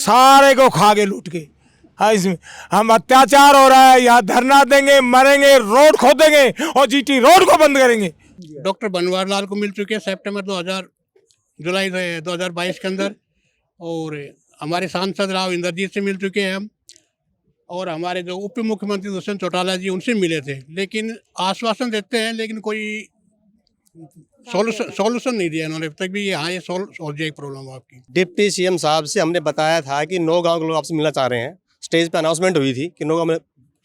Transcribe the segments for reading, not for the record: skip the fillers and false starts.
सारे को खा के लूट के। हाँ, इसमें हम अत्याचार हो रहा है, यहाँ धरना देंगे, मरेंगे, रोड खोदेंगे और जीटी रोड को बंद करेंगे। डॉक्टर बनवार लाल को मिल चुके हैं सितंबर जुलाई 2022 के अंदर, और हमारे सांसद राव इंद्रजीत से मिल चुके हैं हम, और हमारे जो उप मुख्यमंत्री दुष्यंत चौटाला जी उनसे मिले थे, लेकिन आश्वासन देते हैं लेकिन कोई सॉल्यूशन नहीं दिया इन्होंने अब तक भी। यहाँ ये सॉल्व हो जाएगी प्रॉब्लम आपकी। डिप्टी सीएम साहब से हमने बताया था कि 9 गांव के लोग आपसे मिलना चाह रहे हैं। स्टेज पे अनाउंसमेंट हुई थी कि 9 गांव में,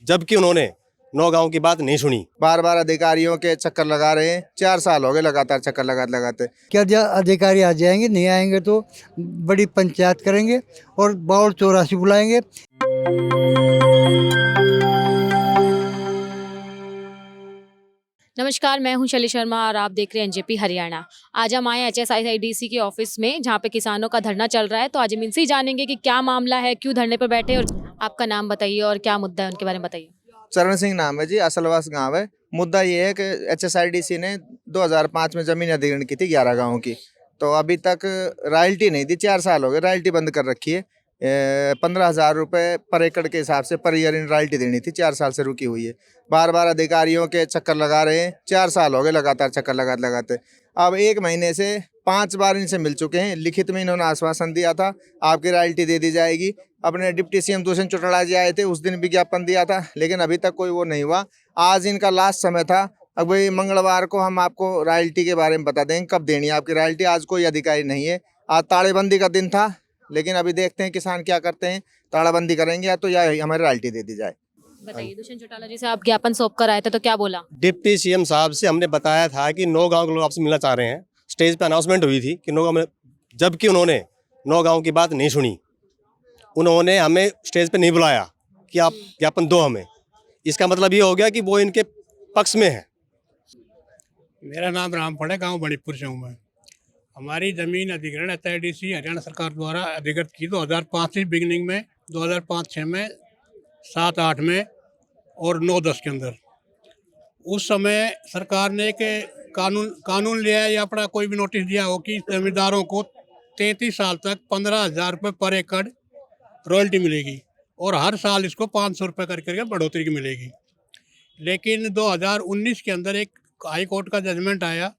जबकि उन्होंने 9 गांव की बात नहीं सुनी। बार बार अधिकारियों के चक्कर लगा रहे हैं, 4 साल हो गए लगातार चक्कर लगाते। क्या अधिकारी आ जाएंगे, नहीं आएंगे तो बड़ी पंचायत करेंगे और बाउल 84 बुलाएंगे। नमस्कार, मैं हूं शैली शर्मा और आप देख रहे हैं एनजेपी हरियाणा। आज हम आए HSIIDC के ऑफिस में, जहां पे किसानों का धरना चल रहा है। तो आज हम इनसे ही जानेंगे कि क्या मामला है, क्यों धरने पर बैठे, और आपका नाम बताइए और क्या मुद्दा है उनके बारे में बताइए। चरण सिंह नाम है जी, असलवास गांव है। मुद्दा ये है कि HSIDC ने 2005 में जमीन अधिग्रहण की थी 11 गाँव की, तो अभी तक रॉयल्टी नहीं दी। 4 साल हो गए, रॉयल्टी बंद कर रखी है। 15,000 रुपये पर एकड़ के हिसाब से पर ईयर इन रॉयल्टी देनी थी, 4 साल से रुकी हुई है। बार बार अधिकारियों के चक्कर लगा रहे हैं, 4 साल हो गए लगातार चक्कर लगाते। अब 1 महीने से 5 बार इनसे मिल चुके हैं। लिखित में इन्होंने आश्वासन दिया था आपकी रॉयल्टी दे दी जाएगी। अपने डिप्टी सीएम दुष्यंत चौटाला जी आए थे, उस दिन विज्ञापन दिया था, लेकिन अभी तक कोई वो नहीं हुआ। आज इनका लास्ट समय था। अब भाई मंगलवार को हम आपको रॉयल्टी के बारे में बता देंगे कब देनी है आपकी रॉयल्टी। आज कोई अधिकारी नहीं है, आज ताड़ेबंदी का दिन था, लेकिन अभी देखते हैं किसान क्या करते हैं। ताड़ाबंदी करेंगे या तो या हमारी रॉयल्टी दे दी जाए। बताइए, दुष्यंत चौटाला जी से आप ज्ञापन सौंप कर आए थे, तो क्या बोला? डिप्टी सीएम साहब से हमने बताया था कि 9 गांव के लोग आपसे मिलना चाह रहे हैं। स्टेज पे अनाउंसमेंट हुई थी कि 9 गांव में, जबकि उन्होंने 9 गांव की बात नहीं सुनी। उन्होंने हमें स्टेज पे नहीं बुलाया कि आप ज्ञापन दो हमें। इसका मतलब ये हो गया कि वो इनके पक्ष में है। मेरा नाम रामफड़ है, गाँव बड़ीपुर से हूँ मैं। हमारी ज़मीन अधिग्रहण HSIDC हरियाणा सरकार द्वारा अधिकृत की 2005 से बिगिनिंग में, 2005-06 में, 7-8 में और 9-10 के अंदर। उस समय सरकार ने एक कानून लिया है या अपना कोई भी नोटिस दिया हो कि जमींदारों को 33 साल तक 15,000 रुपये पर एकड़ रॉयल्टी मिलेगी और हर साल इसको 500 रुपये करके बढ़ोतरी की मिलेगी। लेकिन 2019 के अंदर एक हाई कोर्ट का जजमेंट आया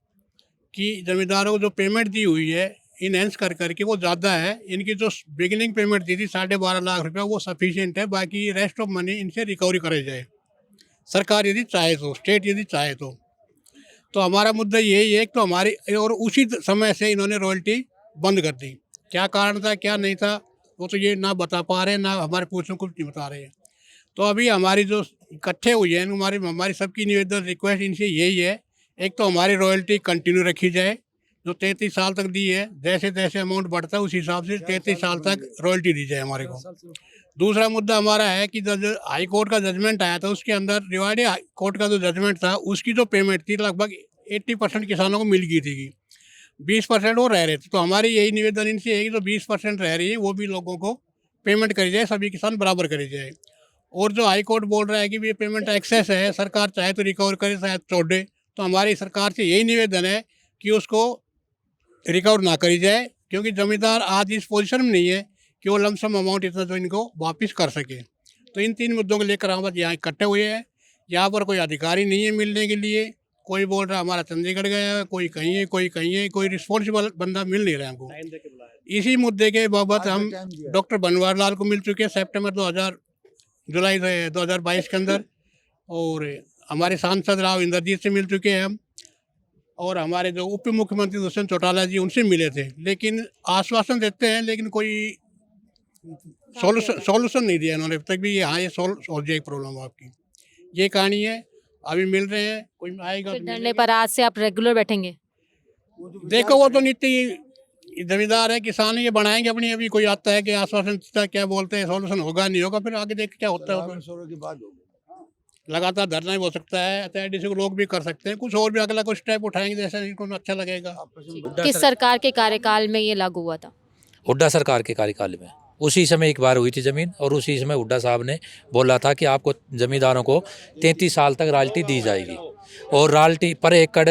कि जमींदारों को जो पेमेंट दी हुई है इनहेंस करके वो ज़्यादा है। इनकी जो बिगिनिंग पेमेंट दी थी 12.5 लाख रुपया, वो सफिशिएंट है। बाकी रेस्ट ऑफ मनी इनसे रिकवरी करे जाए, सरकार यदि चाहे तो, स्टेट यदि चाहे तो हमारा मुद्दा यही है कि तो हमारी, और उसी समय से इन्होंने रॉयल्टी बंद कर दी। क्या कारण था क्या नहीं था वो तो ये ना बता पा रहे, ना हमारे पूछने कुछ नहीं बता रहे हैं। तो अभी हमारी जो इकट्ठे हुई है, हमारी सबकी निवेदन रिक्वेस्ट इनसे यही है, एक तो हमारी रॉयल्टी कंटिन्यू रखी जाए जो 33 साल तक दी है। जैसे जैसे अमाउंट बढ़ता है उस हिसाब से 33 साल तक रॉयल्टी दी जाए हमारे को। दूसरा मुद्दा हमारा है कि जो हाई कोर्ट का जजमेंट आया था उसके अंदर, रिवाड़ी हाई कोर्ट का जो जजमेंट था उसकी जो पेमेंट थी लगभग 80% किसानों को मिल गई थी, 20% वो रह रहे थे। तो हमारी यही निवेदन इनसे है कि जो 20% रह रही है वो भी लोगों को पेमेंट करी जाए, सभी किसान बराबर करी जाए। और जो हाई कोर्ट बोल रहा है कि ये पेमेंट एक्सेस है, सरकार चाहे तो रिकवर करे चाहे छोड़े, तो हमारी सरकार से यही निवेदन है कि उसको रिकवर ना करी जाए, क्योंकि ज़मींदार आज इस पोजीशन में नहीं है कि वो लमसम अमाउंट इतना जो इनको वापस कर सके। तो इन 3 मुद्दों को लेकर हम यहाँ इकट्ठे हुए हैं। यहाँ पर कोई अधिकारी नहीं है मिलने के लिए। कोई बोल रहा है हमारा चंडीगढ़ गया है, कोई कहीं है, कोई कहीं है, कोई रिस्पॉन्सिबल बंदा मिल नहीं रहा हमको। इसी मुद्दे के बाबत हम डॉक्टर बनवार लाल को मिल चुके हैं जुलाई 2022 के अंदर, और हमारे सांसद राव इंद्रजीत से मिल चुके हैं हम, और हमारे जो उप मुख्यमंत्री दुष्यंत चौटाला जी उनसे मिले थे, लेकिन आश्वासन देते हैं लेकिन कोई सॉल्यूशन नहीं दिया इन्होंने अब तक भी। यहाँ ये सॉल्व हो जाएगी प्रॉब्लम आपकी, ये कहानी है। अभी मिल रहे हैं, कोई आएगा तो धरने पर आज से आप रेगुलर बैठेंगे? देखो वो तो नित्य जमींदार है, किसान ये बनाएंगे अपनी। अभी कोई आता है कि आश्वासन क्या बोलते हैं, सॉल्यूशन होगा नहीं होगा, फिर आगे देख क्या होता है। लगातार धरना ही हो सकता है, HSIDC को लोग भी कर सकते हैं, कुछ और भी अगला कुछ स्टेप उठाएंगे जैसे इनको अच्छा लगेगा। किस सरकार के कार्यकाल में ये लागू हुआ था? हुड्डा सरकार के कार्यकाल में उसी समय एक बार हुई थी ज़मीन, और उसी समय हुड्डा साहब ने बोला था कि आपको ज़मींदारों को 33 साल तक रॉयल्टी दी जाएगी, और रॉयल्टी पर एकड़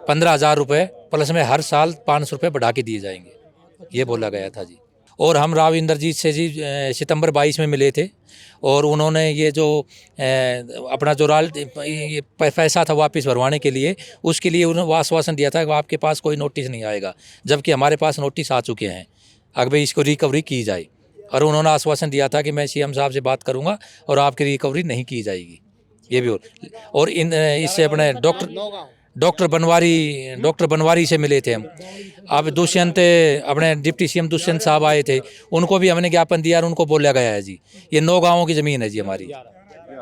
15,000 रुपये प्लस में हर साल 500 रुपये बढ़ा के दिए जाएंगे, ये बोला गया था जी। और हम राव इंद्रजीत से जी सितंबर 22 में मिले थे और उन्होंने ये जो अपना जो पैसा था वापस भरवाने के लिए, उसके लिए उन्होंने आश्वासन दिया था कि आपके पास कोई नोटिस नहीं आएगा, जबकि हमारे पास नोटिस आ चुके हैं अगर इसको रिकवरी की जाए। और उन्होंने आश्वासन दिया था कि मैं सीएम साहब से बात करूंगा और आपकी रिकवरी नहीं की जाएगी। ये भी और इन इससे अपने डॉक्टर बनवारी से मिले थे हम। अब दुष्यंत अपने डिप्टी सीएम दुष्यंत साहब आए थे, उनको भी हमने ज्ञापन दिया और उनको बोला गया है जी ये 9 गाँवों की ज़मीन है जी, हमारी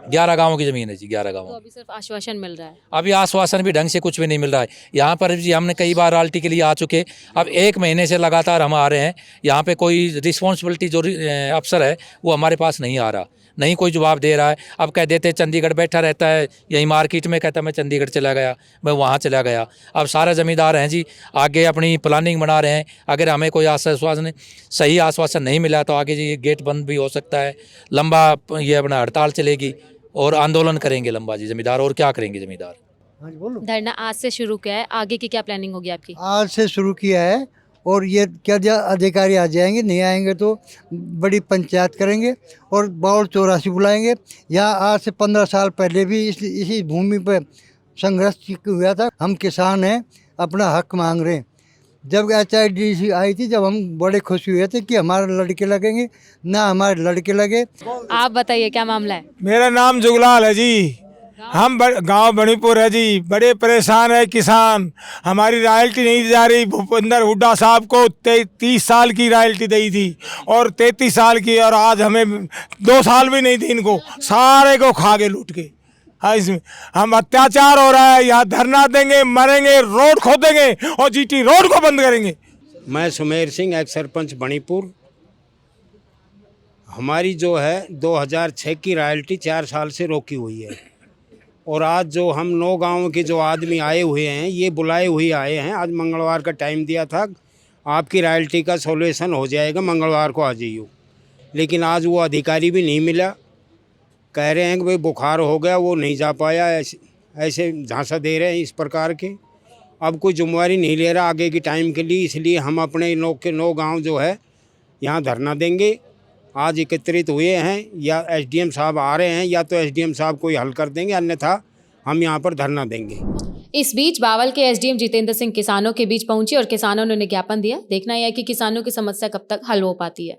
11 गाँवों की ज़मीन है जी, 11 गाँव। तो अभी सिर्फ आश्वासन मिल रहा है। अभी आश्वासन भी ढंग से कुछ भी नहीं मिल रहा है। यहाँ पर जी हमने कई बार रॉयल्टी के लिए आ चुके, अब 1 महीने से लगातार हम आ रहे हैं, यहाँ पे कोई रिस्पॉन्सिबिलिटी जो अफसर है वो हमारे पास नहीं आ रहा, नहीं कोई जवाब दे रहा है। अब कह देते चंडीगढ़ बैठा रहता है यही मार्केट में, कहता मैं चंडीगढ़ चला गया, मैं वहाँ चला गया। अब सारे ज़मींदार हैं जी आगे अपनी प्लानिंग बना रहे हैं, अगर हमें कोई आश्वासन सही आश्वासन नहीं मिला तो आगे जी गेट बंद भी हो सकता है, लंबा ये अपना हड़ताल चलेगी और आंदोलन करेंगे लंबा जी ज़मींदार। और क्या करेंगे ज़मींदार? हाँ जी बोलो। धरना आज से शुरू किया है, आगे की क्या प्लानिंग होगी आपकी? आज से शुरू किया है और ये क्या अधिकारी आ जाएंगे, नहीं आएंगे तो बड़ी पंचायत करेंगे और बाउल 84 बुलाएंगे। यहाँ आज से 15 साल पहले भी इसी भूमि पर संघर्ष हुआ था। हम किसान हैं, अपना हक मांग रहे हैं। जब HIDC आई थी, जब हम बड़े खुश हुए थे कि हमारे लड़के लगेंगे, ना हमारे लड़के लगे। आप बताइए क्या मामला है? मेरा नाम जुगलाल है जी। हम गांव बणीपुर है जी, बड़े परेशान है किसान। हमारी रॉयल्टी नहीं दी जा रही। भूपेंद्र हुड्डा साहब को 30 साल की रॉयल्टी दी थी और 33 साल की, और आज हमें 2 साल भी नहीं थी इनको, सारे को खा के लूट के। हाँ, इसमें हम अत्याचार हो रहा है, यहाँ धरना देंगे, मरेंगे, रोड खोदेंगे और GT रोड को बंद करेंगे। मैं सुमेर सिंह, एक्स सरपंच बणीपुर। हमारी जो है 2006 की रॉयल्टी 4 साल से रोकी हुई है और आज जो हम 9 गाँव के जो आदमी आए हुए हैं, ये बुलाए हुए आए हैं। आज मंगलवार का टाइम दिया था, आपकी रॉयल्टी का सॉल्यूशन हो जाएगा, मंगलवार को आ जाइए। लेकिन आज वो अधिकारी भी नहीं मिला, कह रहे हैं कि भाई बुखार हो गया, वो नहीं जा पाया, ऐसे झांसा दे रहे हैं इस प्रकार के। अब कोई जिम्मेवारी नहीं ले रहा आगे के टाइम के लिए, इसलिए हम अपने 9 गाँव जो है यहाँ धरना देंगे। आज एकत्रित हुए हैं, या SDM साहब आ रहे हैं या तो SDM साहब कोई हल कर देंगे, अन्यथा हम यहाँ पर धरना देंगे। इस बीच बावल के SDM जितेंद्र सिंह किसानों के बीच पहुंचे और किसानों ने उन्हें ज्ञापन दिया। देखना यह है कि किसानों की समस्या कब तक हल हो पाती है।